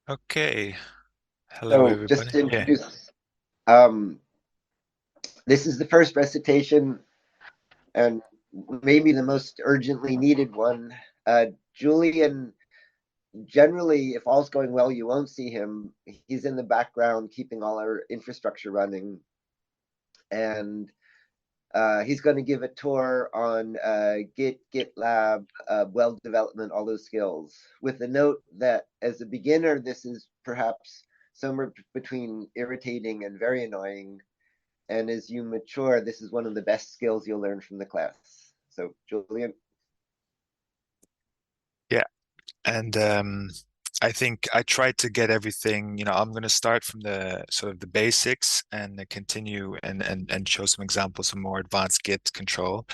Okay. Hello, So just everybody. to Yeah. introduce, um, this is the first recitation and maybe the most urgently needed one. Julian, generally, if all's going well, you won't see him. He's in the background keeping all our infrastructure running. And he's going to give a tour on GitLab, well development, all those skills, with the note that as a beginner, this is perhaps somewhere between irritating and very annoying. And as you mature, this is one of the best skills you'll learn from the class. So, Julian. Yeah. And I think I tried to get everything, I'm going to start from the sort of the basics and continue and show some examples of more advanced Git control.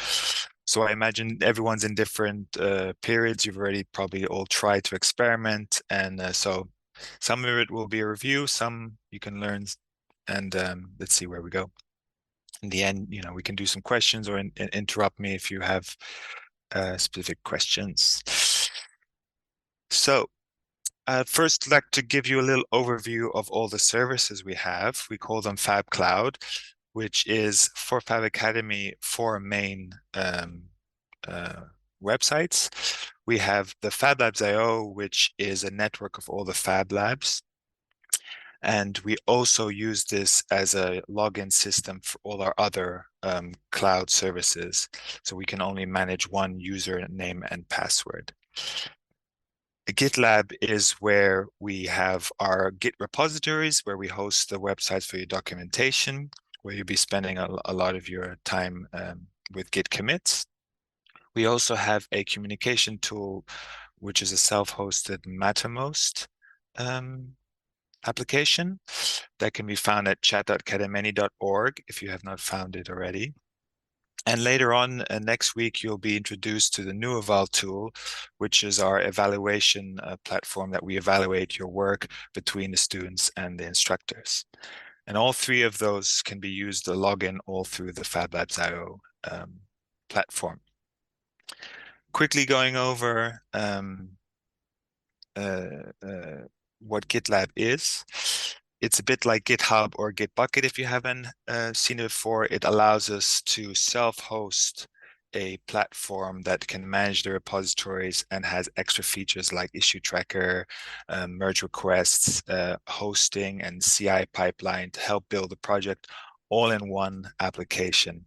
So I imagine everyone's in different periods. You've already probably all tried to experiment. And so some of it will be a review, some you can learn, and let's see where we go. In the end, we can do some questions or interrupt me if you have specific questions. So, first, I'd like to give you a little overview of all the services we have. We call them Fab Cloud, which is for Fab Academy four main uh, websites. We have the Fab Labs IO, which is a network of all the Fab Labs. And we also use this as a login system for all our other cloud services. So we can only manage one username and password. GitLab is where we have our Git repositories, where we host the websites for your documentation, where you'll be spending a lot of your time with Git commits. We also have a communication tool, which is a self-hosted Mattermost um, application that can be found at chat.kademeni.org if you have not found it already. And later on, next week, you'll be introduced to the new Eval tool, which is our evaluation platform that we evaluate your work between the students and the instructors. And all three of those can be used to log in all through the FabLabs.io platform. Quickly going over uh, uh, what GitLab is. It's a bit like GitHub or Gitbucket if you haven't seen it before. It allows us to self-host a platform that can manage the repositories and has extra features like issue tracker, merge requests, hosting, and CI pipeline to help build the project all in one application.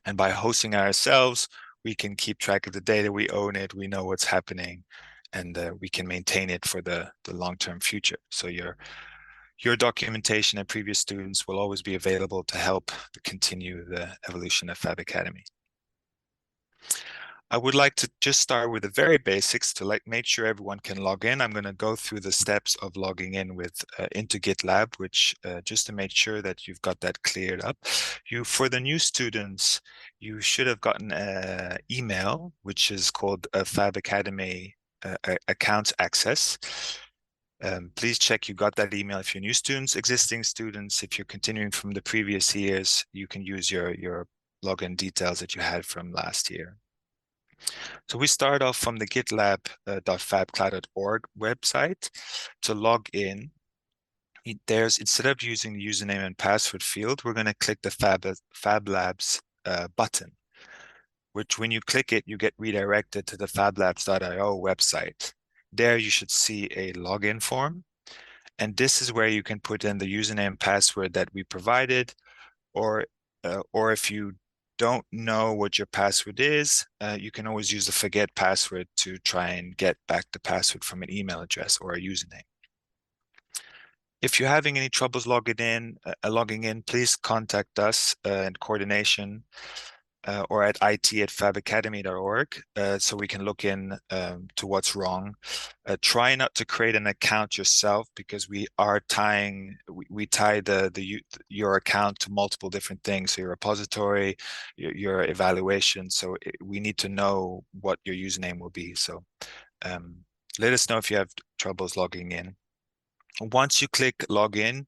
And by hosting ourselves, we can keep track of the data, we own it, we know what's happening, and we can maintain it for the long-term future. So your documentation and previous students will always be available to help continue the evolution of Fab Academy. I would like to just start with the very basics to make sure everyone can log in. I'm going to go through the steps of logging in with into GitLab, which just to make sure that you've got that cleared up. For the new students, you should have gotten an email, which is called Fab Academy Accounts Access. Please check you got that email if you're new students. Existing students, if you're continuing from the previous years, you can use your login details that you had from last year. So we start off from the gitlab.fabcloud.org website. To log in, instead of using the username and password field, we're going to click the Fab Labs button, which when you click it, you get redirected to the fablabs.io website. There you should see a login form. And this is where you can put in the username and password that we provided, or if you don't know what your password is, you can always use the forget password to try and get back the password from an email address or a username. If you're having any troubles logging in, please contact us in coordination or at it@fabacademy.org so we can look in to what's wrong. Try not to create an account yourself because we tie your account to multiple different things. So your repository, your evaluation. So we need to know what your username will be. So um, let us know if you have troubles logging in. Once you click login,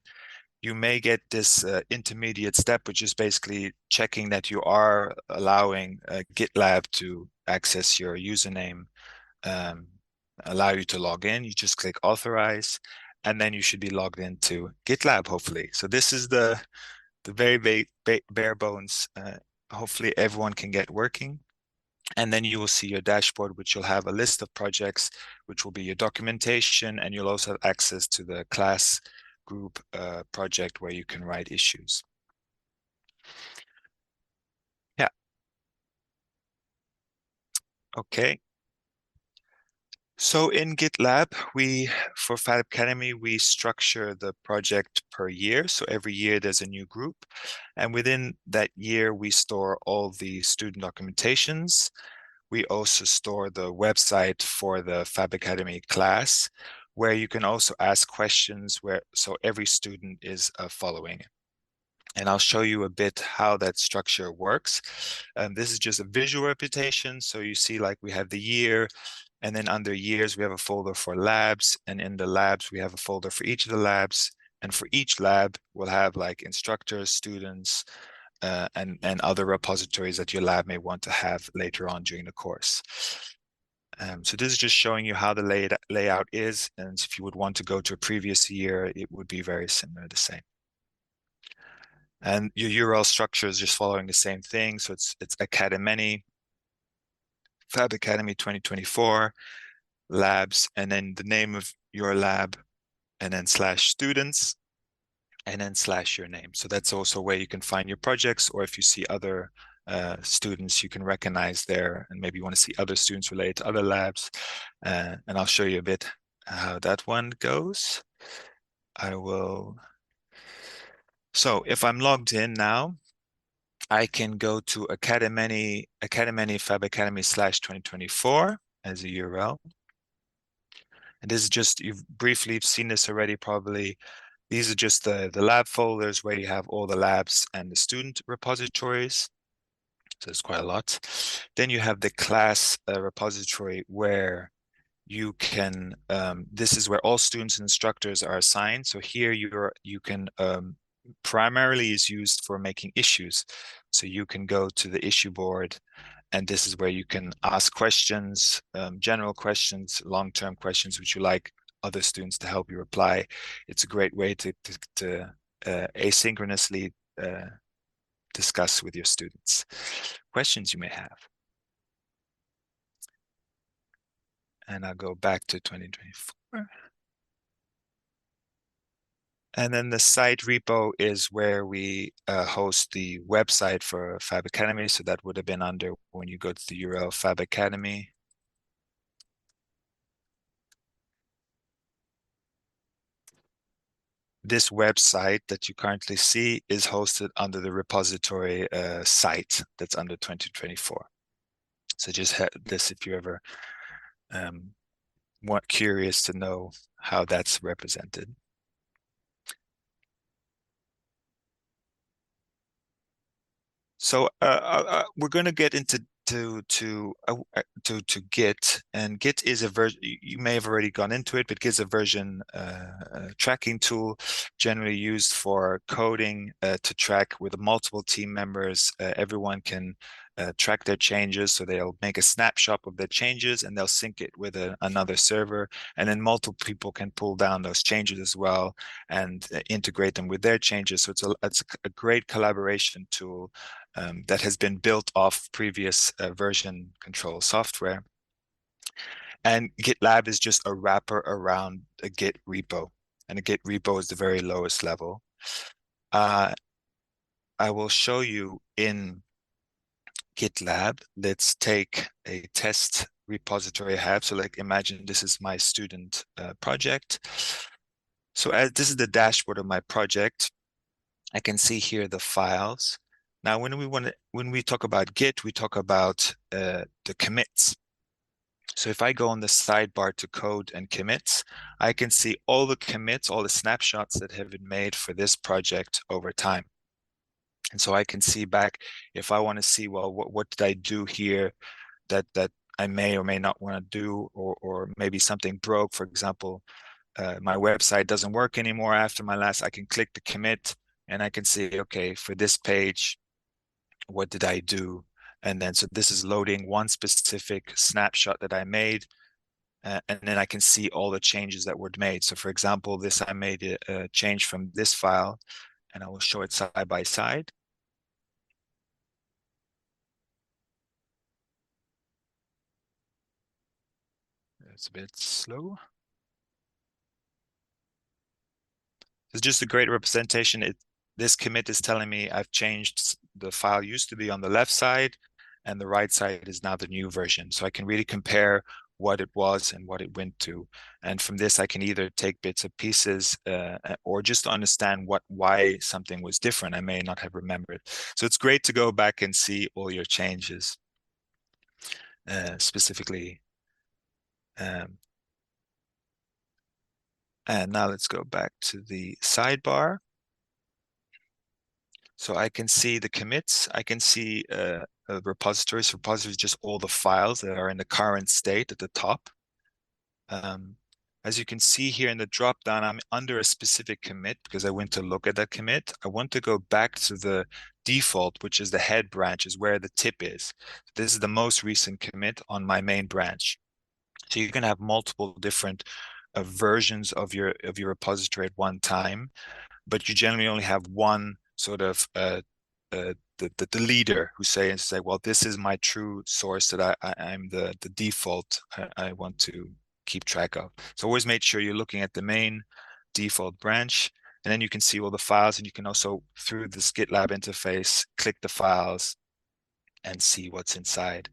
you may get this intermediate step, which is basically checking that you are allowing GitLab to access your username um, allow you to log in. You just click authorize, and then you should be logged into GitLab, hopefully. So this is the very bare bones. Hopefully everyone can get working. And then you will see your dashboard, which you'll have a list of projects, which will be your documentation, and you'll also have access to the class group project where you can write issues. Yeah. Okay. So in GitLab, for Fab Academy, we structure the project per year. So every year there's a new group. And within that year, we store all the student documentations. We also store the website for the Fab Academy class, where you can also ask questions so every student is following. And I'll show you a bit how that structure works. This is just a visual representation. So you see, like, we have the year, and then under years, we have a folder for labs. And in the labs, we have a folder for each of the labs. And for each lab, we'll have like instructors, students, and other repositories that your lab may want to have later on during the course. So this is just showing you how the layout is. And if you would want to go to a previous year, it would be very similar, the same. And your URL structure is just following the same thing. So it's Academy, Fab Academy 2024, labs, and then the name of your lab, and then /students, and then / your name. So that's also where you can find your projects, or if you see other students, you can recognize there, and maybe you want to see other students related to other labs. And I'll show you a bit how that one goes. So if I'm logged in now, I can go to Academy Fab Academy /2024 as a URL. And this is just, you've briefly seen this already probably. These are just the lab folders where you have all the labs and the student repositories. So it's quite a lot. Then you have the class repository where you can, this is where all students and instructors are assigned. So here you can, primarily is used for making issues. So you can go to the issue board, and this is where you can ask questions, general questions, long-term questions, which you like other students to help you reply. It's a great way to asynchronously discuss with your students questions you may have. And I'll go back to 2024. And then the site repo is where we host the website for Fab Academy. So that would have been under, when you go to the URL Fab Academy. This website that you currently see is hosted under the repository site that's under 2024. So just this if you're ever curious to know how that's represented. So we're going to get into Git, and Git is a version, you may have already gone into it, but Git is a version tracking tool generally used for coding to track with multiple team members. Everyone can track their changes, so they'll make a snapshot of their changes and they'll sync it with another server, and then multiple people can pull down those changes as well and integrate them with their changes. So it's a great collaboration tool that has been built off previous version control software. And GitLab is just a wrapper around a Git repo, and a Git repo is the very lowest level. I will show you in GitLab. Let's take a test repository I have. So like, imagine this is my student project. So as this is the dashboard of my project, I can see here the files. Now, when we talk about Git, we talk about the commits. So if I go on the sidebar to code and commits, I can see all the commits, all the snapshots that have been made for this project over time. And so I can see back if I want to see, well, what did I do here that I may or may not want to do, or maybe something broke. For example, my website doesn't work anymore after my last, I can click the commit and I can see, okay, for this page, what did I do? And then, so this is loading one specific snapshot that I made. and then I can see all the changes that were made. So for example, this I made a change from this file, and I will show it side by side. It's a bit slow. It's just a great representation. This commit is telling me I've changed. The file used to be on the left side, and the right side is now the new version. So I can really compare what it was and what it went to. And from this, I can either take bits and pieces or just understand why something was different. I may not have remembered. So it's great to go back and see all your changes specifically. And now let's go back to the sidebar. So I can see the commits. I can see repositories. So repositories just all the files that are in the current state at the top. As you can see here in the dropdown, I'm under a specific commit because I went to look at that commit. I want to go back to the default, which is the head branch, is where the tip is. This is the most recent commit on my main branch. So you can have multiple different versions of your repository at one time, but you generally only have one sort of the leader who say, well, this is my true source that I'm the default I want to keep track of. So always make sure you're looking at the main default branch, and then you can see all the files, and you can also, through this GitLab interface, click the files and see what's inside.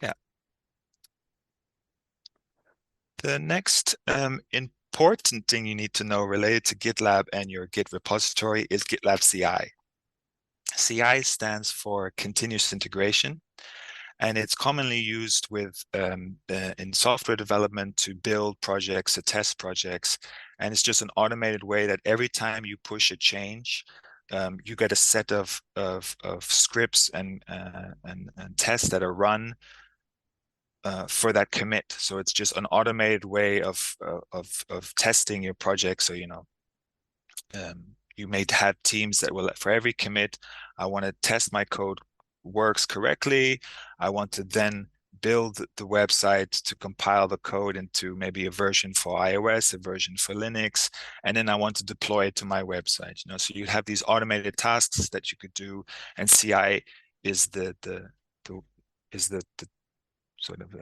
Yeah. The next important thing you need to know related to GitLab and your Git repository is GitLab CI. CI stands for continuous integration, and it's commonly used with in software development to build projects, to test projects, and it's just an automated way that every time you push a change, you get a set of scripts and tests that are run for that commit. So it's just an automated way of testing your project. So you may have teams that will, for every commit, I want to test my code works correctly. I want to then build the website to compile the code into maybe a version for iOS, a version for Linux, and then I want to deploy it to my website. So you have these automated tasks that you could do, and CI is the sort of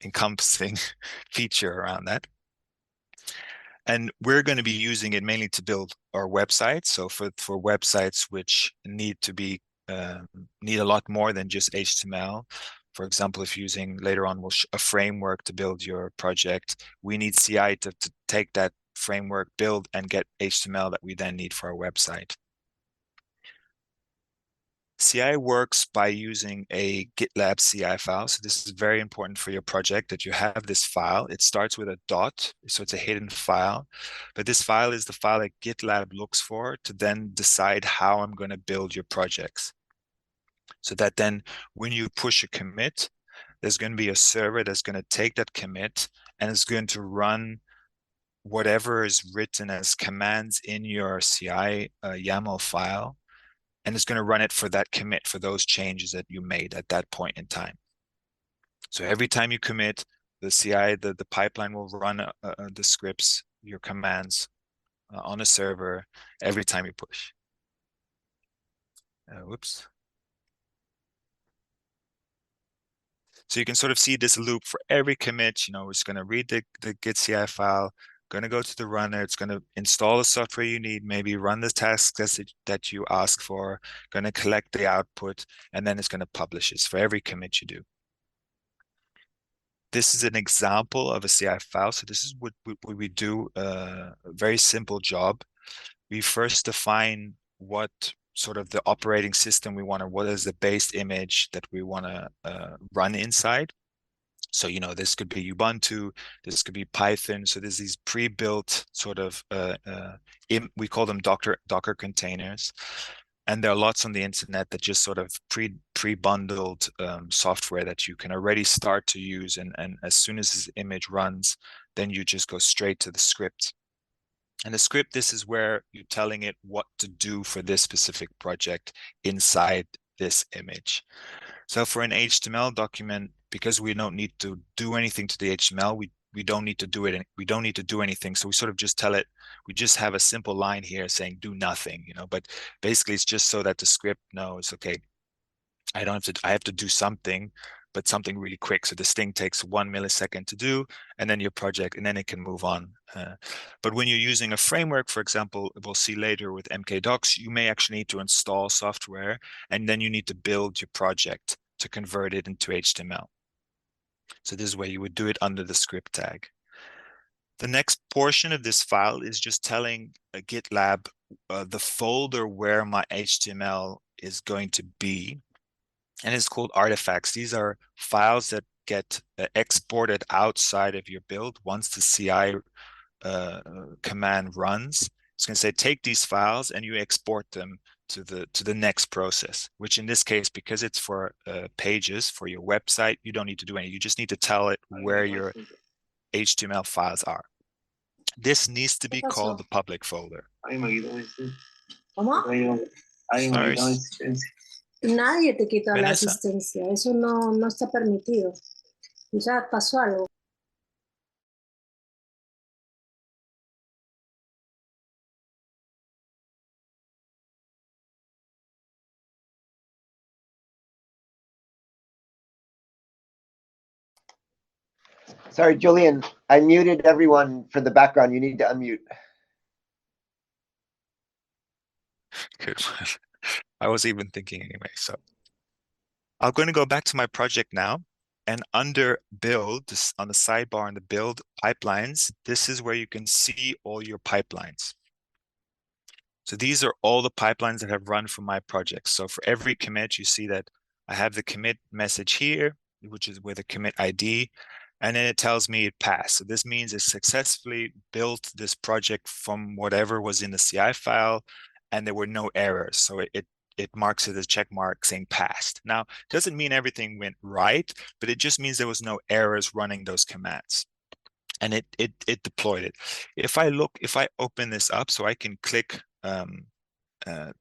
encompassing feature around that. And we're going to be using it mainly to build our websites. So for websites which need a lot more than just HTML. For example, if using later on a framework to build your project, we need CI to take that framework, build, and get HTML that we then need for our website. CI works by using a GitLab CI file. So this is very important for your project that you have this file. It starts with a dot, so it's a hidden file. But this file is the file that GitLab looks for to then decide how I'm going to build your projects. So that then when you push a commit, there's going to be a server that's going to take that commit and is going to run whatever is written as commands in your CI YAML file, and it's going to run it for that commit, for those changes that you made at that point in time. So every time you commit, the CI, the pipeline will run the scripts, your commands on a server every time you push. Whoops. So you can sort of see this loop for every commit. It's going to read the Git CI file, going to go to the runner. It's going to install the software you need, maybe run the tasks that you ask for, going to collect the output, and then it's going to publish it for every commit you do. This is an example of a CI file. So this is what we do, a very simple job. We first define what sort of the operating system we want to, what is the base image that we want to run inside. So, this could be Ubuntu, this could be Python. So there's these pre-built sort of, we call them Docker containers. And there are lots on the internet that just sort of pre-bundled software that you can already start to use. And as soon as this image runs, then you just go straight to the script. And the script, this is where you're telling it what to do for this specific project inside this image. So for an HTML document, because we don't need to do anything to the HTML, we don't need to do it. We don't need to do anything. So we sort of just tell it, we just have a simple line here saying do nothing, but basically it's just so that the script knows, okay, I have to do something, but something really quick. So this thing takes 1 millisecond to do, and then your project, and then it can move on. But when you're using a framework, for example, we'll see later with MKDocs, you may actually need to install software, and then you need to build your project to convert it into HTML. So this is where you would do it under the script tag. The next portion of this file is just telling GitLab the folder where my HTML is going to be. And it's called artifacts. These are files that get exported outside of your build once the CI command runs. It's going to say, take these files and you export them to the next process, which in this case, because it's for pages for your website, you don't need to do anything. You just need to tell it where your HTML files are. This needs to be called the public folder. Sorry. Nadie te quita la Vanessa. asistencia, eso no está permitido. Ya pasó algo. Sorry, Julian, I muted everyone for the background. You need to unmute. Good. I was even thinking anyway. So I'm going to go back to my project now. And under build, this, on the sidebar in the build pipelines, this is where you can see all your pipelines. So these are all the pipelines that have run for my project. So for every commit, you see that I have the commit message here, which is with a commit ID, and then it tells me it passed. So this means it successfully built this project from whatever was in the CI file, and there were no errors. So it marks it as check mark saying passed. Now, it doesn't mean everything went right, but it just means there was no errors running those commands. And it deployed it. If I open this up, so I can click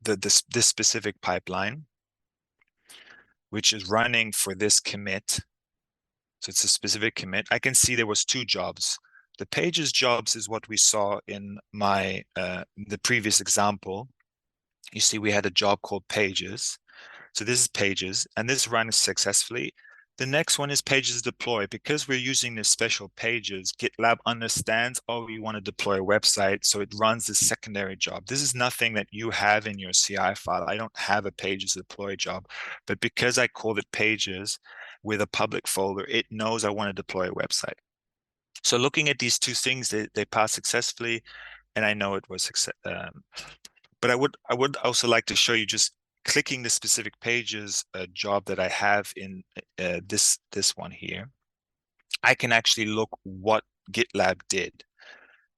this specific pipeline, which is running for this commit. So it's a specific commit. I can see there was 2 jobs. The pages jobs is what we saw in my the previous example. You see we had a job called pages. So this is pages, and this runs successfully. The next one is pages deploy. Because we're using this special pages, GitLab understands, oh, you want to deploy a website, so it runs the secondary job. This is nothing that you have in your CI file. I don't have a pages deploy job, but because I called it pages with a public folder, it knows I want to deploy a website. So looking at these 2 things, they pass successfully, and I know it was success. But I would also like to show you just clicking the specific pages job that I have in this one here. I can actually look what GitLab did.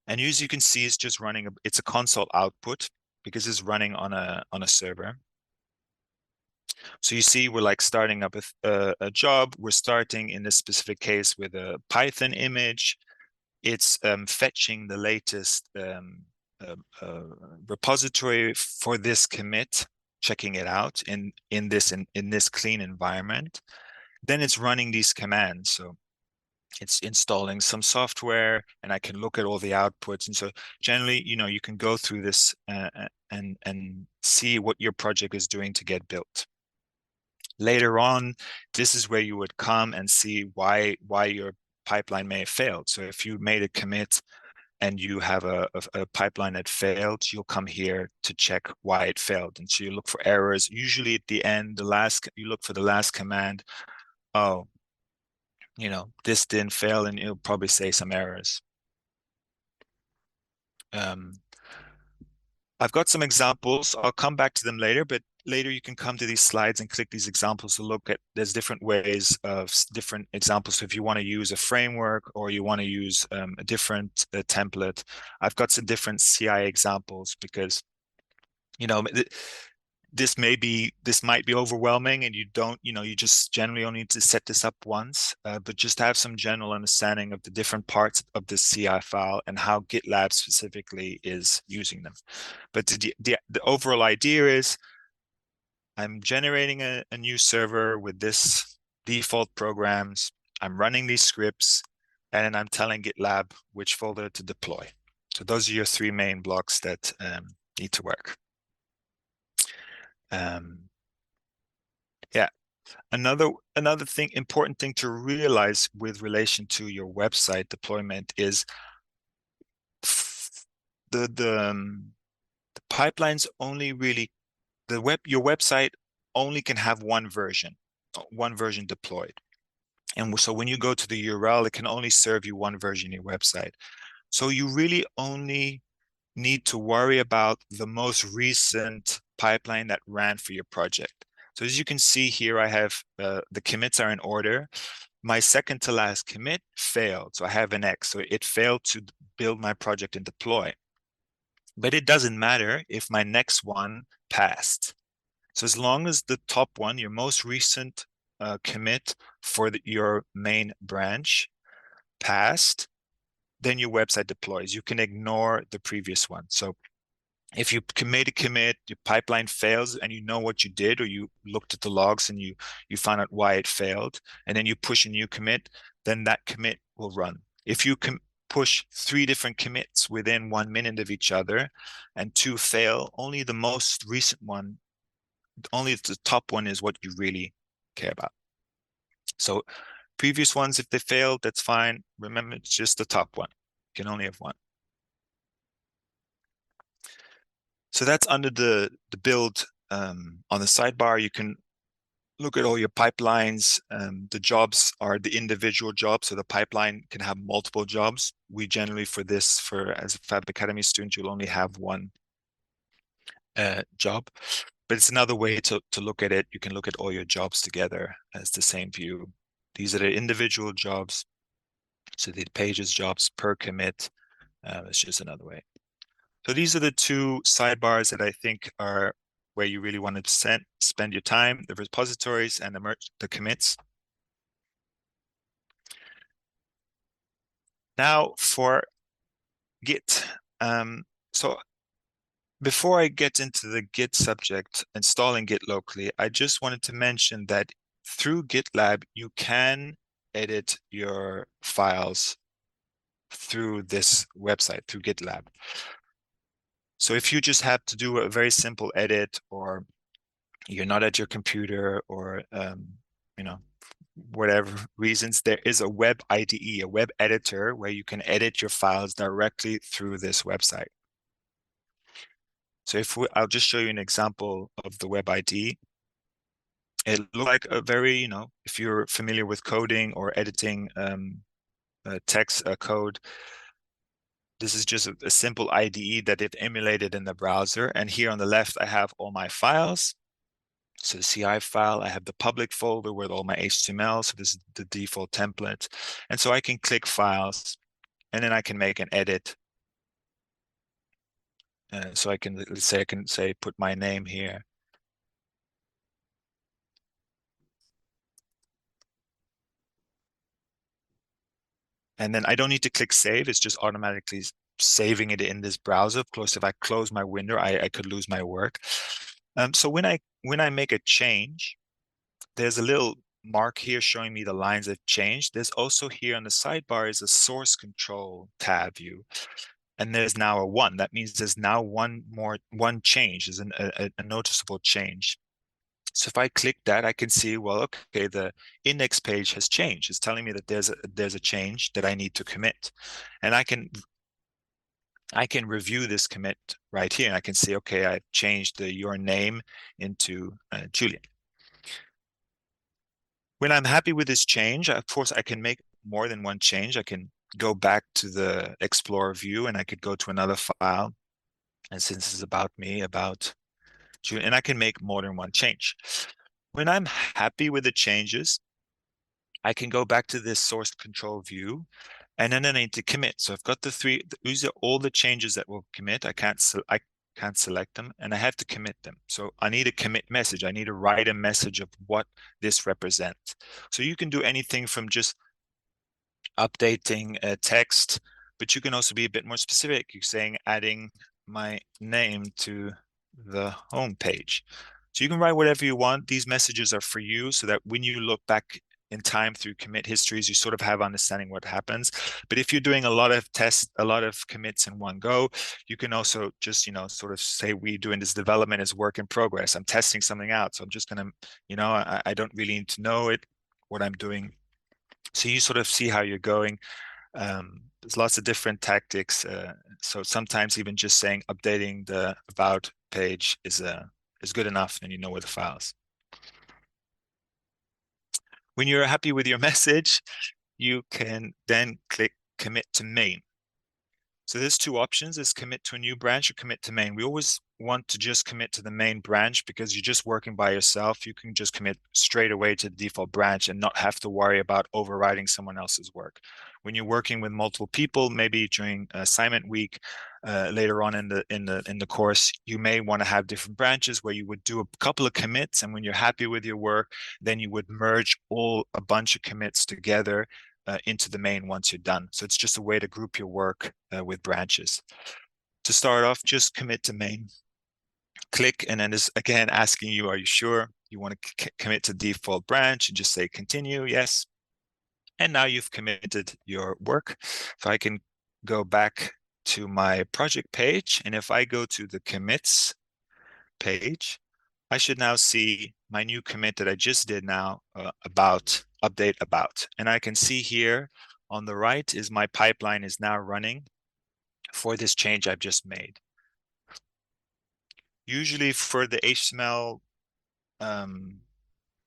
And as you can see, it's just running, it's a console output because it's running on a server. So you see, we're like starting up a job. We're starting in this specific case with a Python image. It's fetching the latest repository for this commit, checking it out in this clean environment. Then it's running these commands. So it's installing some software, and I can look at all the outputs. And so generally, you can go through this and see what your project is doing to get built. Later on, this is where you would come and see why your pipeline may have failed. So if you made a commit and you have a pipeline that failed, you'll come here to check why it failed. And so you look for errors. Usually at the end, you look for the last command. Oh, this didn't fail, and it'll probably say some errors. I've got some examples. I'll come back to them later, but later you can come to these slides and click these examples to look at, there's different ways of different examples. So if you want to use a framework or you want to use a different template, I've got some different CI examples because, this might be overwhelming, and you just generally only need to set this up once, but just have some general understanding of the different parts of the CI file and how GitLab specifically is using them. But the overall idea is I'm generating a new server with this default programs. I'm running these scripts, and then I'm telling GitLab which folder to deploy. So those are your three main blocks that need to work. Yeah. Another important thing to realize with relation to your website deployment is the pipelines only really your website only can have one version deployed. And so when you go to the URL, it can only serve you one version of your website. So you really only need to worry about the most recent pipeline that ran for your project. So as you can see here, I have the commits are in order. My second to last commit failed. So I have an X. So it failed to build my project and deploy. But it doesn't matter if my next one passed. So as long as the top one, your most recent commit for your main branch passed, then your website deploys. You can ignore the previous one. So if you made a commit, your pipeline fails, and you know what you did, or you looked at the logs and you found out why it failed, and then you push a new commit, then that commit will run. If you can push 3 different commits within 1 minute of each other and 2 fail, only the most recent one, only the top one is what you really care about. So previous ones, if they failed, that's fine. Remember, it's just the top one. You can only have one. So that's under the build. On the sidebar, you can look at all your pipelines. The jobs are the individual jobs, so the pipeline can have multiple jobs. We generally, as a Fab Academy student, you'll only have one job. But it's another way to look at it. You can look at all your jobs together as the same view. These are the individual jobs. So the pages jobs per commit. It's just another way. So these are the 2 sidebars that I think are where you really want to spend your time, the repositories and the commits. Now for Git. So before I get into the Git subject, installing Git locally, I just wanted to mention that through GitLab, you can edit your files through this website, through GitLab. So if you just have to do a very simple edit, or you're not at your computer, or whatever reasons, there is a web IDE, a web editor, where you can edit your files directly through this website. So I'll just show you an example of the web IDE. It looks like a very, if you're familiar with coding or editing text code, this is just a simple IDE that they've emulated in the browser. And here on the left, I have all my files. So the CI file, I have the public folder with all my HTML. So this is the default template. And so I can click files, and then I can make an edit. So let's say I can put my name here. And then I don't need to click save. It's just automatically saving it in this browser. Of course, if I close my window, I could lose my work. So when I make a change, there's a little mark here showing me the lines that changed. There's also here on the sidebar is a source control tab view. And there's now a 1. That means there's now one change, is a noticeable change. So if I click that, I can see, well, okay, the index page has changed. It's telling me that there's a change that I need to commit. And I can review this commit right here. And I can see, okay, I've changed your name into Julian. When I'm happy with this change, of course, I can make more than one change. I can go back to the Explorer view, and I could go to another file. And since it's about me, about Julian, and I can make more than one change. When I'm happy with the changes, I can go back to this source control view, and then I need to commit. So I've got these are all the changes that will commit. I can't select them, and I have to commit them. So I need a commit message. I need to write a message of what this represents. So you can do anything from just updating a text, but you can also be a bit more specific. You're saying adding my name to the home page. So you can write whatever you want. These messages are for you so that when you look back in time through commit histories, you sort of have understanding what happens. But if you're doing a lot of tests, a lot of commits in one go, you can also just, sort of say, we doing this development is work in progress. I'm testing something out. So I'm just going to, I don't really need to know what I'm doing. So you sort of see how you're going. There's lots of different tactics. So sometimes even just saying updating the about page is good enough, and you know where the file is. When you're happy with your message, you can then click commit to main. So there's two options: is commit to a new branch or commit to main. We always want to just commit to the main branch because you're just working by yourself. You can just commit straight away to the default branch and not have to worry about overriding someone else's work. When you're working with multiple people, maybe during assignment week, later on in the course, you may want to have different branches where you would do a couple of commits, and when you're happy with your work, then you would merge a bunch of commits together into the main once you're done. So it's just a way to group your work with branches. To start off, just commit to main. Click, and then it's again asking you, are you sure you want to commit to default branch? And just say continue, yes. And now you've committed your work. So I can go back to my project page, and if I go to the commits page, I should now see my new commit that I just did now, update about. And I can see here on the right is my pipeline is now running for this change I've just made. Usually for the HTML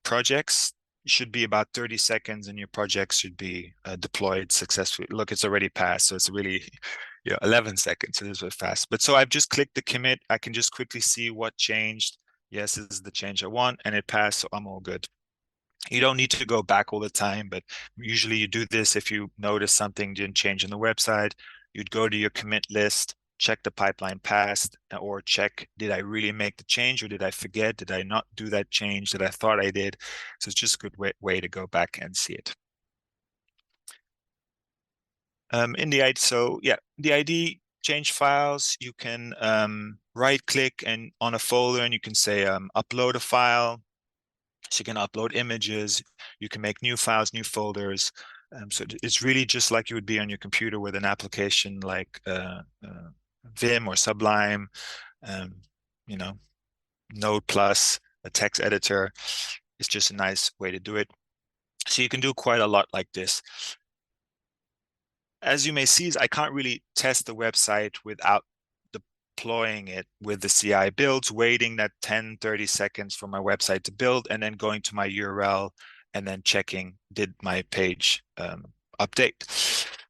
projects, it should be about 30 seconds and your project should be deployed successfully. Look, it's already passed, so it's really 11 seconds. So this was fast. But so I've just clicked the commit. I can just quickly see what changed. Yes, this is the change I want, and it passed, so I'm all good. You don't need to go back all the time, but usually you do this if you notice something didn't change on the website. You'd go to your commit list, check the pipeline passed, or check, did I really make the change, or did I forget? Did I not do that change that I thought I did? So it's just a good way to go back and see it. The ID change files, you can right click and on a folder, and you can say upload a file. So you can upload images, you can make new files, new folders. So it's really just like you would be on your computer with an application like Vim or Sublime, Node Plus, a text editor. It's just a nice way to do it. So you can do quite a lot like this. As you may see, I can't really test the website without deploying it with the CI builds, waiting that 10, 30 seconds for my website to build, and then going to my URL and then checking, did my page update?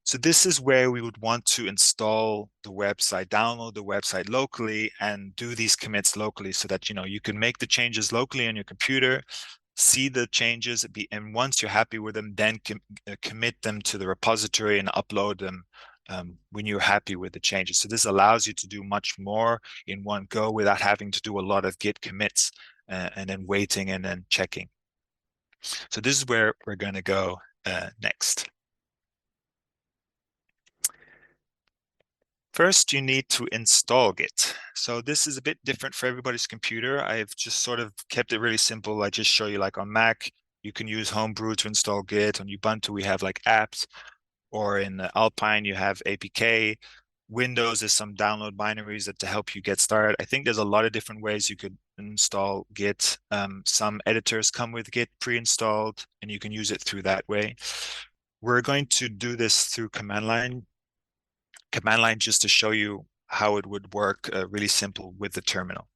So this is where we would want to install the website, download the website locally, and do these commits locally so that you can make the changes locally on your computer, see the changes, and once you're happy with them, then commit them to the repository and upload them when you're happy with the changes. So this allows you to do much more in one go without having to do a lot of git commits and then waiting and then checking. So this is where we're going to go next. First, you need to install Git. So this is a bit different for everybody's computer. I've just sort of kept it really simple. I just show you, like on Mac, you can use Homebrew to install Git. On Ubuntu, we have like apps, or in Alpine, you have APK. Windows is some download binaries to help you get started. I think there's a lot of different ways you could install Git. Some editors come with Git pre-installed, and you can use it through that way. We're going to do this through command line. Command line just to show you how it would work, really simple with the terminal.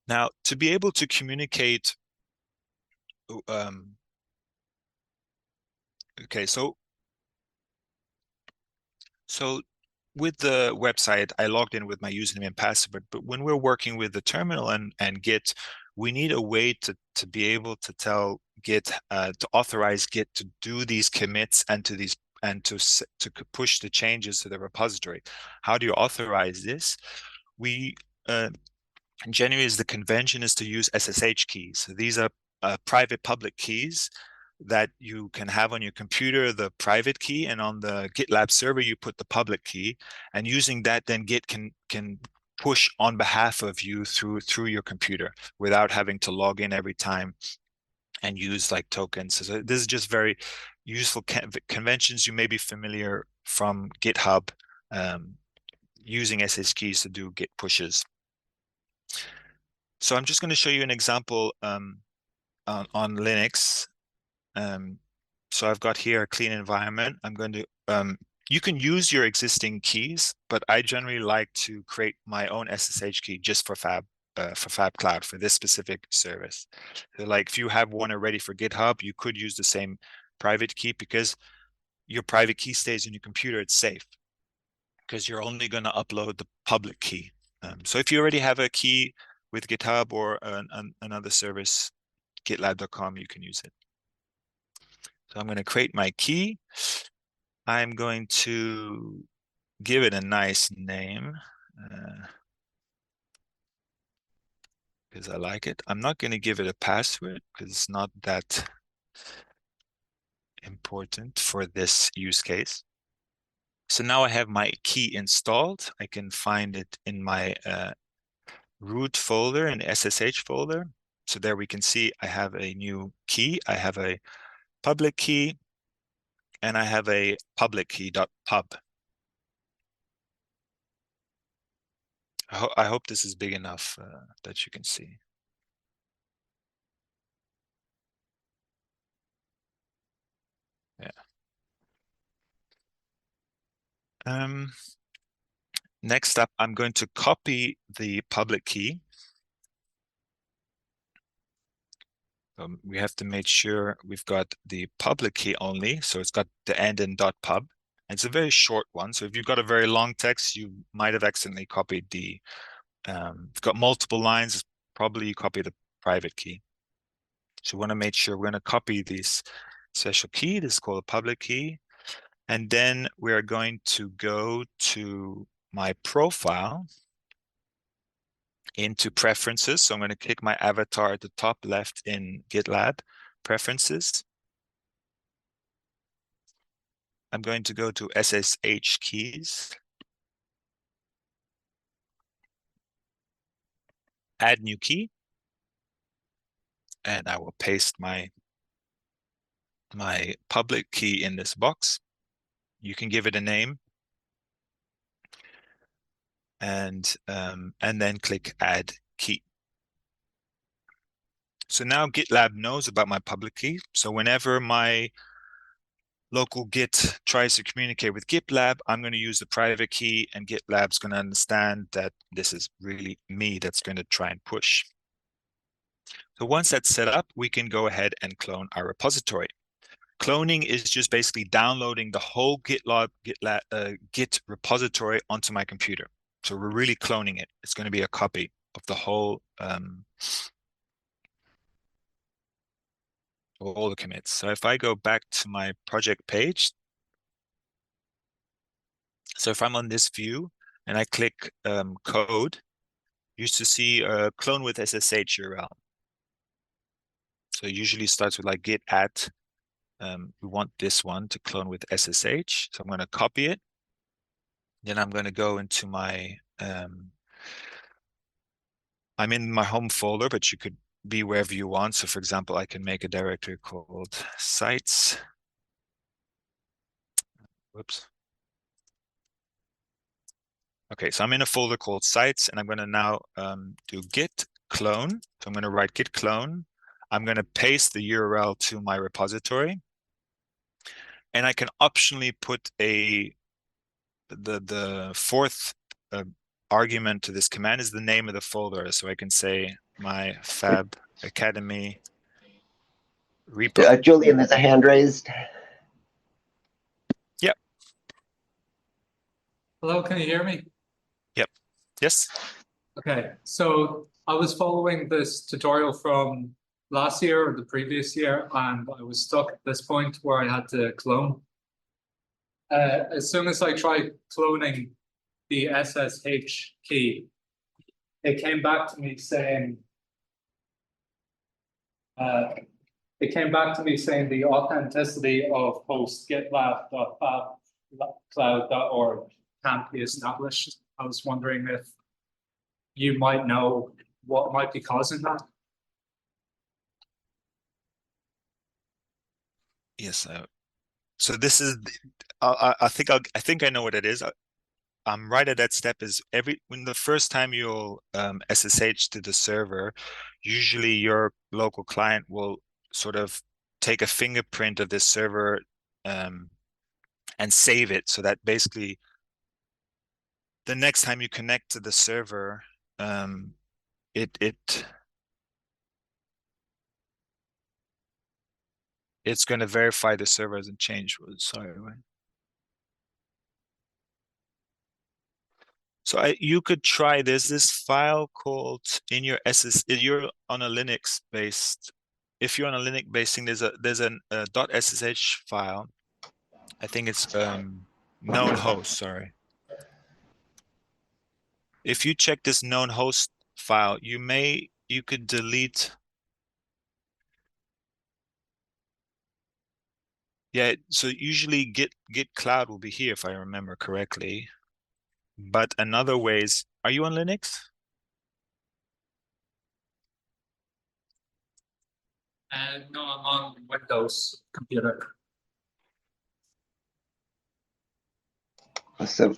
Now, to be able to communicate, okay, so with the website, I logged in with my username and password, but when we're working with the terminal and Git, we need a way to be able to tell Git, to authorize Git to do these commits and to and to push the changes to the repository. How do you authorize this? We generally, the convention is to use SSH keys. So these are private public keys that you can have on your computer, the private key, and on the GitLab server you put the public key, and using that then Git can push on behalf of you through your computer without having to log in every time and use like tokens. So this is just very useful conventions. You may be familiar from GitHub using SSH keys to do Git pushes. So I'm just going to show you an example on Linux. So I've got here a clean environment. I'm going to, you can use your existing keys, but I generally like to create my own SSH key just for Fab Cloud, for this specific service. So like if you have one already for GitHub, you could use the same private key because your private key stays in your computer. It's safe because you're only going to upload the public key. So if you already have a key with GitHub or another service, gitlab.com, you can use it. So I'm going to create my key. I'm going to give it a nice name because I like it. I'm not going to give it a password because it's not that important for this use case. So now I have my key installed. I can find it in my root folder and SSH folder. So there we can see I have a new key. I have a public key and I have a public key.pub. I hope this is big enough that you can see. Yeah. Next up, I'm going to copy the public key. We have to make sure we've got the public key only. So it's got the end in .pub. And it's a very short one. So if you've got a very long text, you might have accidentally copied the, if you've got multiple lines, probably you copy the private key. So we want to make sure we're going to copy this special key. This is called a public key. And then we're going to go to my profile into preferences. So I'm going to click my avatar at the top left in GitLab, preferences. I'm going to go to SSH keys, add new key, and I will paste my public key in this box. You can give it a name, and then click add key. So now GitLab knows about my public key. So whenever my local Git tries to communicate with GitLab, I'm going to use the private key, and GitLab's going to understand that this is really me that's going to try and push. So once that's set up, we can go ahead and clone our repository. Cloning is just basically downloading the whole Git repository onto my computer. So we're really cloning it. It's going to be a copy of the whole all the commits. So if I go back to my project page, so if I'm on this view and I click code, you used to see clone with SSH URL. So it usually starts with like git add. We want this one to clone with SSH. So I'm going to copy it. Then I'm going to go into my, I'm in my home folder, but you could be wherever you want. So for example, I can make a directory called sites. Whoops. Okay, so I'm in a folder called sites, and I'm going to now do git clone. So I'm going to write git clone. I'm going to paste the URL to my repository. And I can optionally put the fourth argument to this command is the name of the folder. So I can say my Fab Academy repo. Julian, there's a hand raised. Yep. Hello, can you hear me? Yep. Yes. Okay, so I was following this tutorial from last year or the previous year, and I was stuck at this point where I had to clone. As soon as I tried cloning the SSH key, it came back to me saying, the authenticity of host gitlab.fabcloud.org can't be established. I was wondering if you might know what might be causing that. Yes. So this is, I think I know what it is. I'm right at that step. Is when the first time you'll SSH to the server, usually your local client will sort of take a fingerprint of this server and save it, so that basically the next time you connect to the server, it's going to verify the server hasn't changed. Sorry. So you could try this file called in your you're on a Linux based. If you're on a Linux based thing, there's a .ssh file. I think it's known host. Sorry. If you check this known host file, you could delete. Yeah, so usually Git Cloud will be here if I remember correctly. But another way is, are you on Linux? No, I'm on Windows computer. So,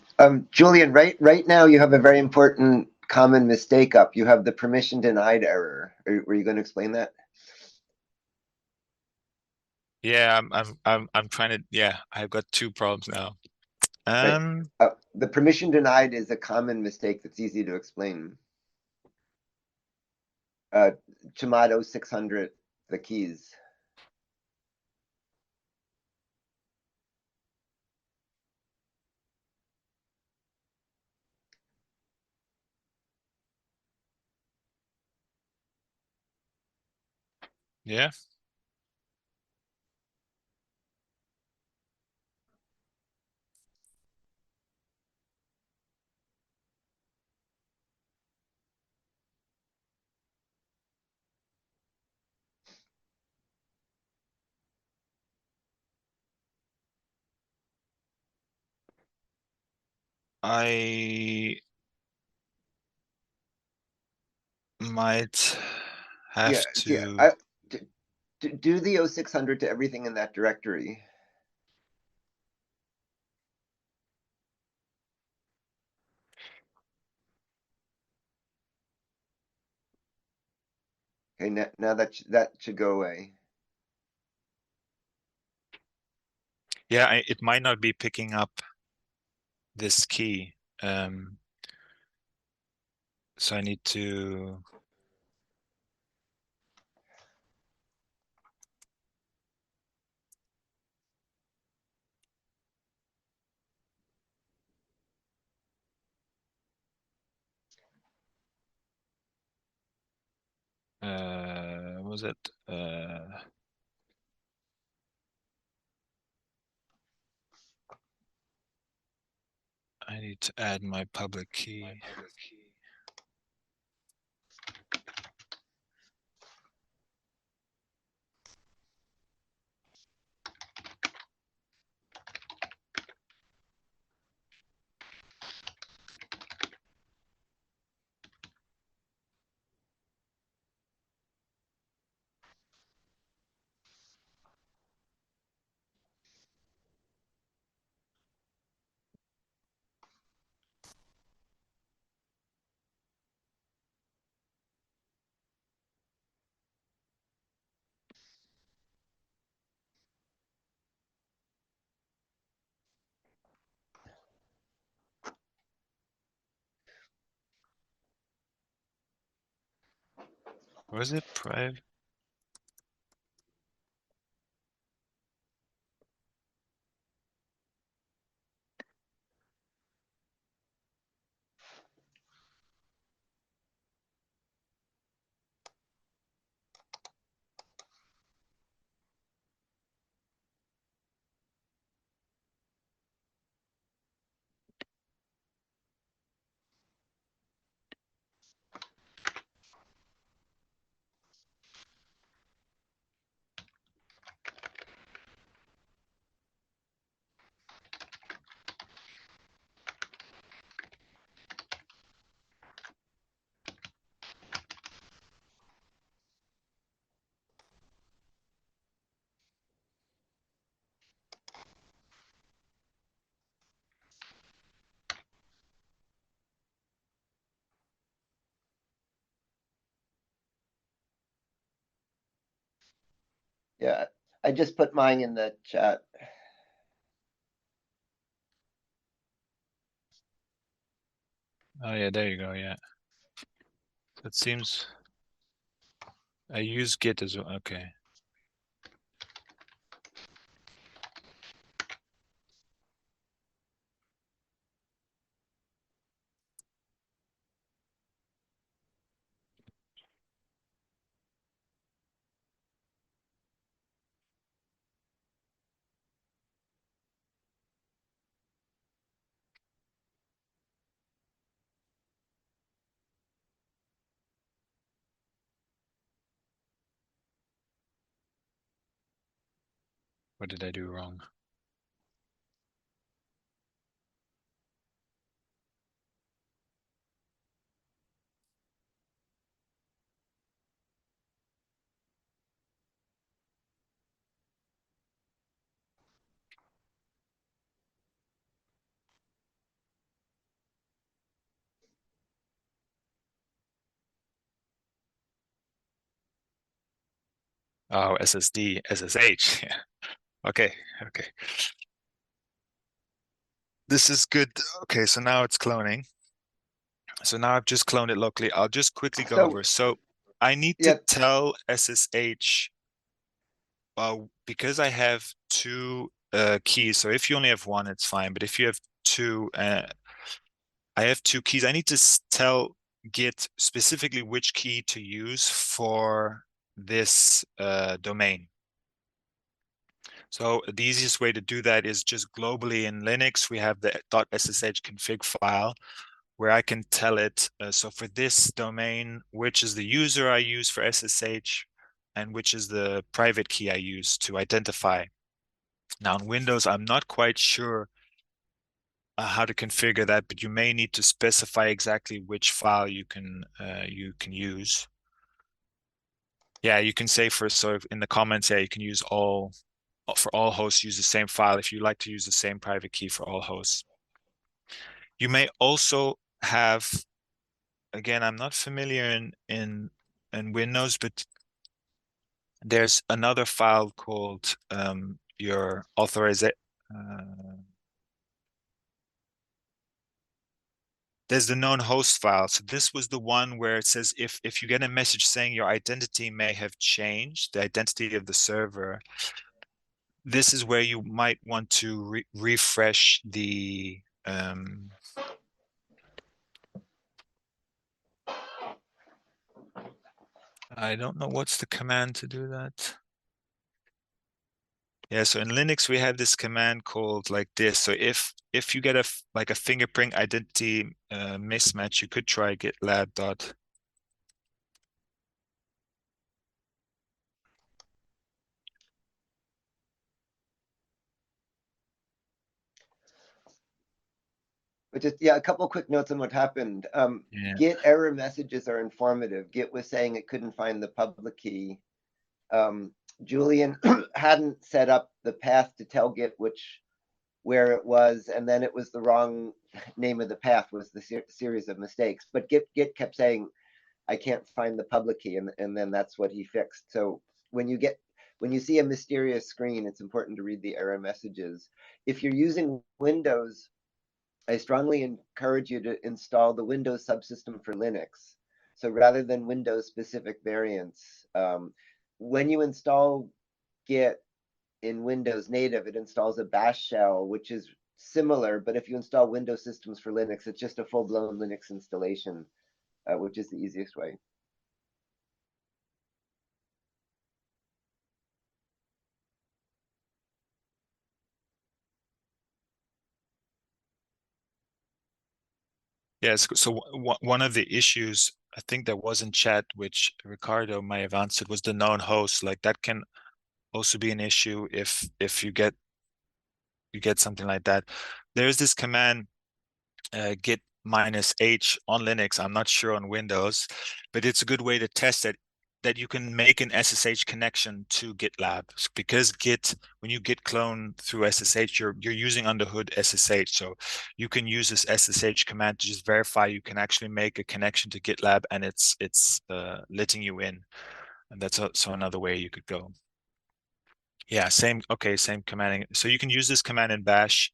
Julian, right now you have a very important common mistake up. You have the permission denied error. Were you going to explain that? Yeah, I'm trying to. Yeah, I've got two problems now. Right. The permission denied is a common mistake that's easy to explain. Tomato 600, the keys. Yeah. I might have to. Do the 0600 to everything in that directory. Okay, now that should go away. Yeah, it might not be picking up this key. So I need to. Was it? I need to add my public key. Was it private? Yeah, I just put mine in the chat. Oh yeah, there you go. Yeah. It seems I use Git as well. Okay. What did I do wrong? Oh, SSD, SSH. Yeah. Okay, okay. This is good. Okay, so now it's cloning. So now I've just cloned it locally. I'll just quickly go over. So I need to tell SSH, because I have two keys. So if you only have one, it's fine. But if you have two, I have two keys. I need to tell Git specifically which key to use for this domain. So the easiest way to do that is just globally in Linux, we have the .ssh config file where I can tell it, so for this domain, which is the user I use for SSH and which is the private key I use to identify. Now in Windows, I'm not quite sure how to configure that, but you may need to specify exactly which file you can use. Yeah, you can say for sort of in the comments, yeah, you can use all, for all hosts, use the same file if you like to use the same private key for all hosts. You may also have, again, I'm not familiar in Windows, but there's another file called your authorization. There's the known host file. So this was the one where it says if you get a message saying your identity may have changed, the identity of the server, this is where you might want to refresh the I don't know what's the command to do that. Yeah, so in Linux we have this command called like this. So if you get a fingerprint identity mismatch, you could try GitLab dot. But just, yeah, a couple quick notes on what happened. Yeah. Git error messages are informative. Git was saying it couldn't find the public key. Julian hadn't set up the path to tell Git where it was, and then it was the wrong name of the path was the series of mistakes. But Git kept saying, I can't find the public key, and then that's what he fixed. So when you see a mysterious screen, it's important to read the error messages. If you're using Windows, I strongly encourage you to install the Windows subsystem for Linux. So rather than Windows specific variants, when you install Git in Windows native, it installs a bash shell, which is similar, but if you install Windows systems for Linux, it's just a full-blown Linux installation, which is the easiest way. Yes. So one of the issues I think there was in chat, which Ricardo may have answered, was the known host. Like that can also be an issue if you get something like that. There's this command git -h on Linux. I'm not sure on Windows, but it's a good way to test it, that you can make an SSH connection to GitLab, because Git, when you git clone through SSH, you're using under hood SSH. So you can use this SSH command to just verify you can actually make a connection to GitLab, and it's letting you in. And that's also another way you could go. Yeah, same. Okay, same commanding. So you can use this command in Bash.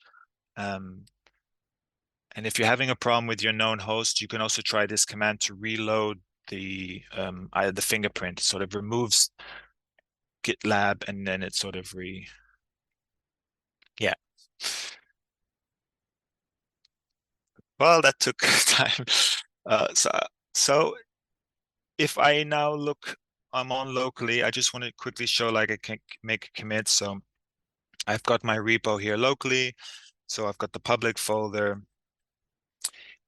And if you're having a problem with your known host, you can also try this command to reload the fingerprint. It sort of removes GitLab and then it sort of yeah. Well, that took time. So if I now look, I'm on locally. I just want to quickly show like I can make a commit. So I've got my repo here locally. So I've got the public folder.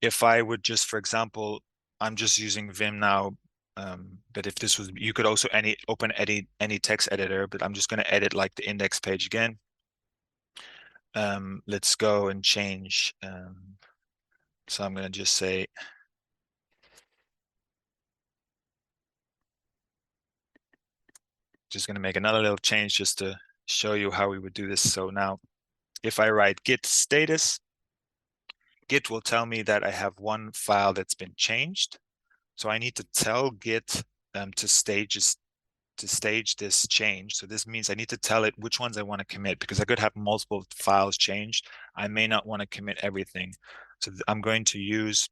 If I would just, for example, I'm just using Vim now, but if this was, you could also open any text editor, but I'm just going to edit like the index page again. Let's go and change. So I'm going to just say, just going to make another little change just to show you how we would do this. So now if I write git status, Git will tell me that I have one file that's been changed. So I need to tell Git to stage this change. So this means I need to tell it which ones I want to commit, because I could have multiple files changed. I may not want to commit everything. So I'm going to use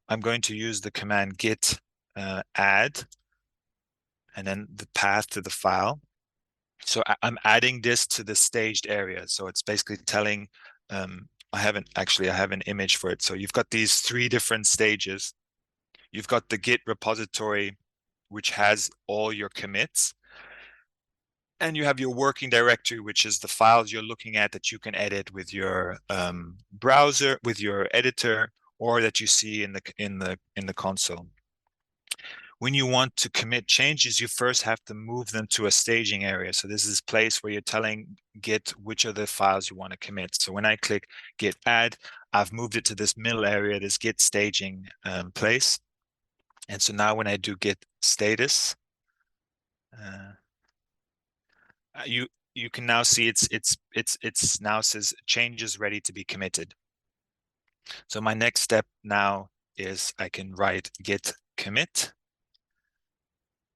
the command git add and then the path to the file. So I'm adding this to the staged area. So it's basically telling, I have an image for it. So you've got these 3 different stages. You've got the Git repository, which has all your commits. And you have your working directory, which is the files you're looking at that you can edit with your browser, with your editor, or that you see in the console. When you want to commit changes, you first have to move them to a staging area. So this is a place where you're telling Git which are the files you want to commit. So when I click Git add, I've moved it to this middle area, this Git staging place. And so now when I do Git status, you can now see it's now says changes ready to be committed. So my next step now is I can write git commit,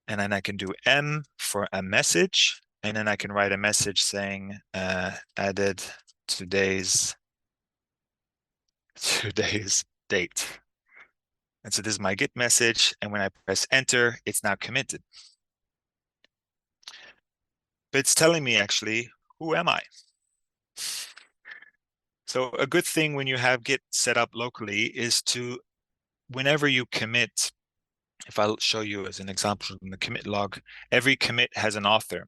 and then I can do M for a message, and then I can write a message saying added today's date. And so this is my git message, and when I press enter, it's now committed. But it's telling me actually, who am I? So a good thing when you have Git set up locally is to, whenever you commit, if I'll show you as an example in the commit log, every commit has an author.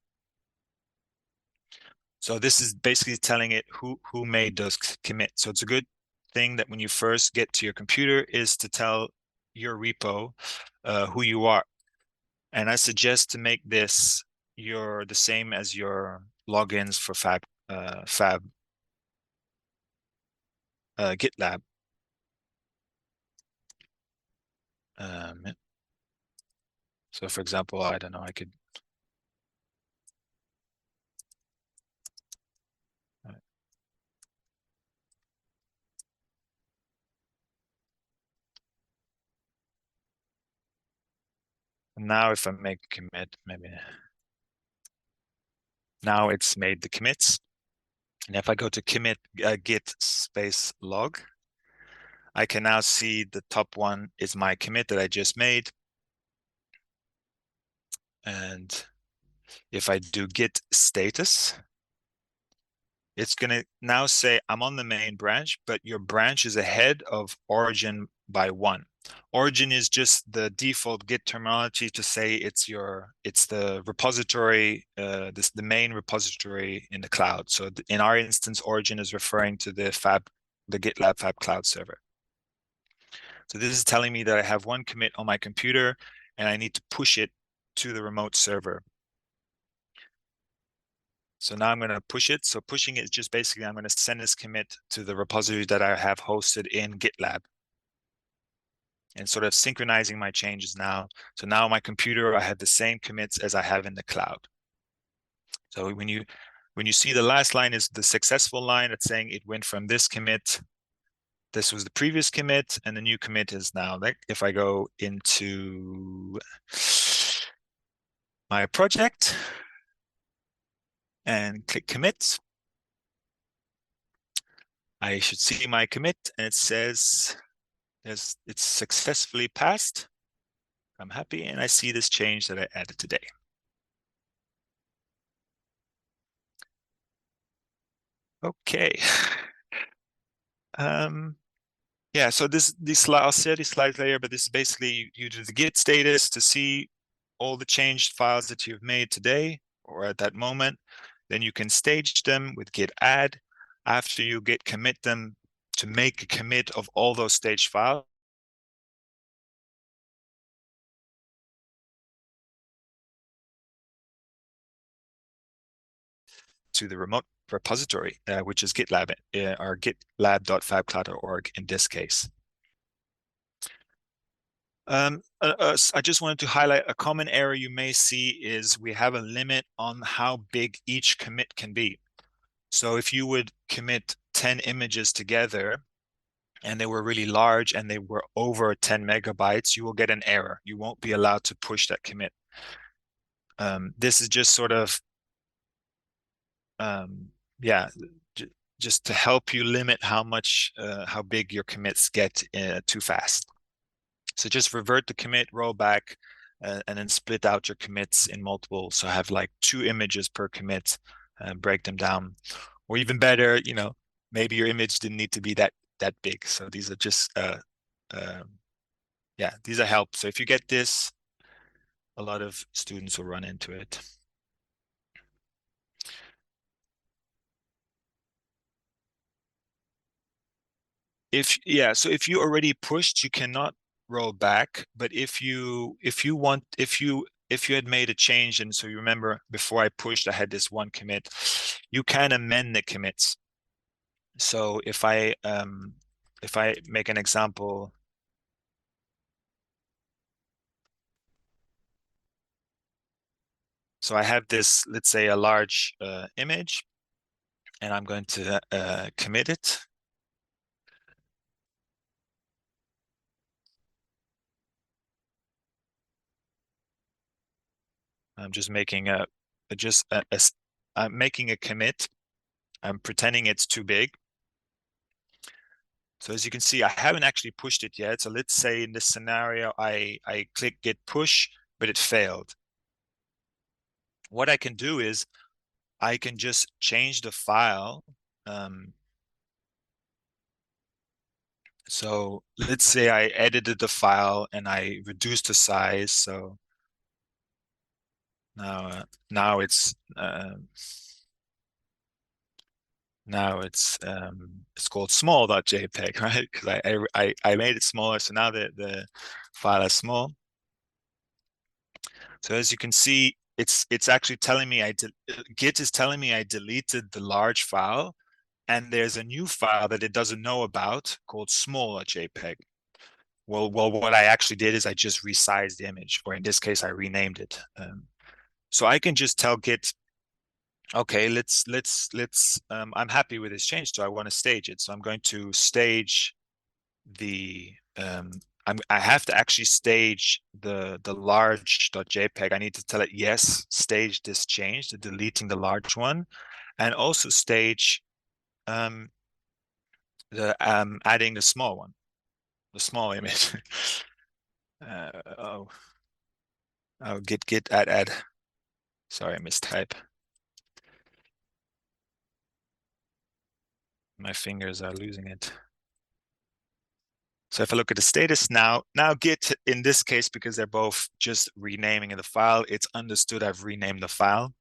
So this is basically telling it who made those commits. So it's a good thing that when you first get to your computer is to tell your repo who you are. And I suggest to make this the same as your logins for Fab GitLab. So for example, I don't know, I could now if I make a commit, maybe now it's made the commits. And if I go to commit git space log, I can now see the top one is my commit that I just made. And if I do git status, it's going to now say I'm on the main branch, but your branch is ahead of origin by 1. Origin is just the default Git terminology to say it's the repository, the main repository in the cloud. So in our instance, origin is referring to the GitLab Fab Cloud server. So this is telling me that I have one commit on my computer and I need to push it to the remote server. So now I'm going to push it. So pushing it is just basically I'm going to send this commit to the repository that I have hosted in GitLab and sort of synchronizing my changes now. So now on my computer, I have the same commits as I have in the cloud. So when you see the last line is the successful line, it's saying it went from this commit, this was the previous commit, and the new commit is now. Like if I go into my project, and click commit. I should see my commit, and it says it's successfully passed. I'm happy, and I see this change that I added today. Okay. Yeah, so these slides, I'll share these slides later, but this is basically you do the git status to see all the changed files that you've made today or at that moment. Then you can stage them with git add. After you git commit them to make a commit of all those staged files to the remote repository, which is GitLab, or gitlab.fabcloud.org in this case. I just wanted to highlight a common error you may see is we have a limit on how big each commit can be. So if you would commit 10 images together and they were really large and they were over 10 megabytes, you will get an error. You won't be allowed to push that commit. This is just sort of, yeah, just to help you limit how big your commits get too fast. So just revert the commit, roll back, and then split out your commits in multiple. So have like 2 images per commit, break them down. Or even better, maybe your image didn't need to be that big. So these are just, yeah, these are help. So if you get this, a lot of students will run into it. So if you already pushed, you cannot roll back. But if you had made a change, and so you remember before I pushed, I had this one commit, you can amend the commits. So if I make an example, so I have this, let's say a large image, and I'm going to commit it. I'm just making I'm making a commit. I'm pretending it's too big. So as you can see, I haven't actually pushed it yet. So let's say in this scenario, I click git push, but it failed. What I can do is I can just change the file. So let's say I edited the file and I reduced the size. So now it's called small.jpg, right? Because I made it smaller, so now the file is small. So as you can see, it's actually telling me Git is telling me I deleted the large file, and there's a new file that it doesn't know about called small.jpg. Well, what I actually did is I just resized the image, or in this case, I renamed it. So I can just tell Git, okay, I'm happy with this change, so I want to stage it. So I'm going to stage the I have to actually stage the large.jpg. I need to tell it, yes, stage this change, the deleting the large one, and also stage adding the small one, the small image. Git add. Sorry, I mistype. My fingers are losing it. So if I look at the status now Git, in this case, because they're both just renaming the file, it's understood I've renamed the file.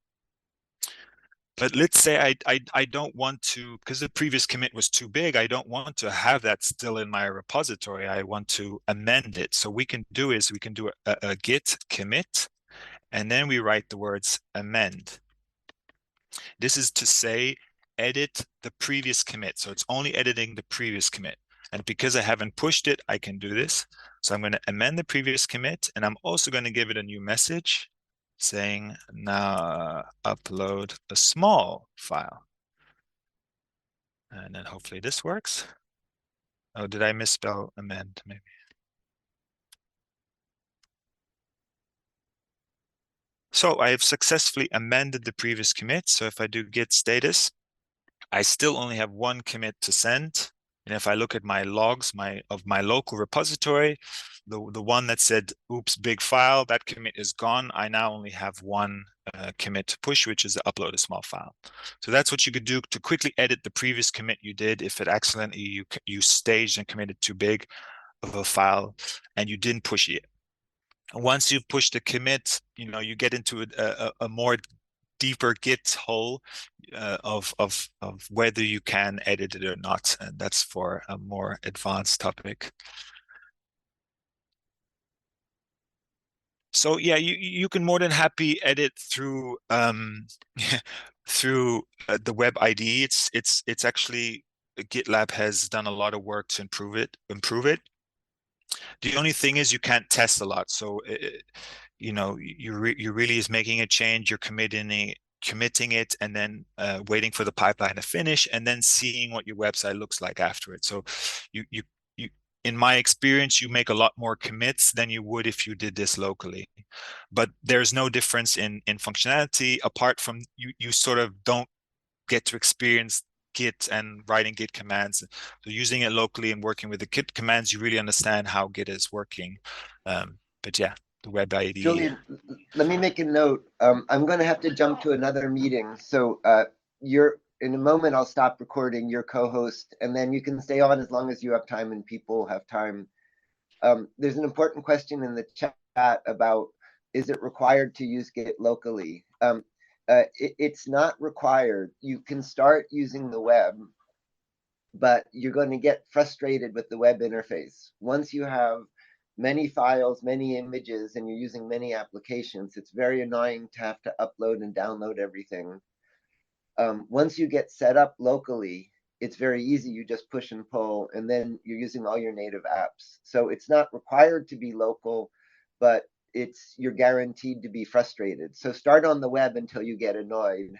But let's say I don't want to, because the previous commit was too big, I don't want to have that still in my repository. I want to amend it. So we can do a git commit, and then we write the words amend. This is to say, edit the previous commit. So it's only editing the previous commit. And because I haven't pushed it, I can do this. So I'm going to amend the previous commit, and I'm also going to give it a new message saying, now upload a small file. And then hopefully this works. Oh, did I misspell amend? Maybe. So I have successfully amended the previous commit. So if I do git status, I still only have one commit to send. And if I look at my logs of my local repository, the one that said, oops, big file, that commit is gone. I now only have one commit to push, which is to upload a small file. So that's what you could do to quickly edit the previous commit you did if it accidentally you staged and committed too big of a file and you didn't push it. Once you've pushed the commit, you get into a more deeper Git hole of whether you can edit it or not, and that's for a more advanced topic. So yeah, you can more than happy edit through through the web IDE. It's actually GitLab has done a lot of work to improve it. The only thing is you can't test a lot. So you really is making a change. You're committing it, and then waiting for the pipeline to finish, and then seeing what your website looks like after it. So you in my experience, you make a lot more commits than you would if you did this locally. But there's no difference in functionality apart from you sort of don't get to experience Git and writing Git commands. So using it locally and working with the Git commands, you really understand how Git is working. But yeah, the web IDE. Julian, let me make a note. I'm going to have to jump to another meeting. So you're in a moment, I'll stop recording, your co-host, and then you can stay on as long as you have time and people have time. There's an important question in the chat about, is it required to use Git locally? It's not required. You can start using the web, but you're going to get frustrated with the web interface. Once you have many files, many images, and you're using many applications, it's very annoying to have to upload and download everything. Once you get set up locally, it's very easy. You just push and pull, and then you're using all your native apps. So it's not required to be local, but you're guaranteed to be frustrated. So start on the web until you get annoyed.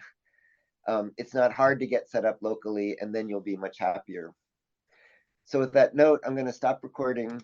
It's not hard to get set up locally, and then you'll be much happier. So with that note, I'm going to stop recording.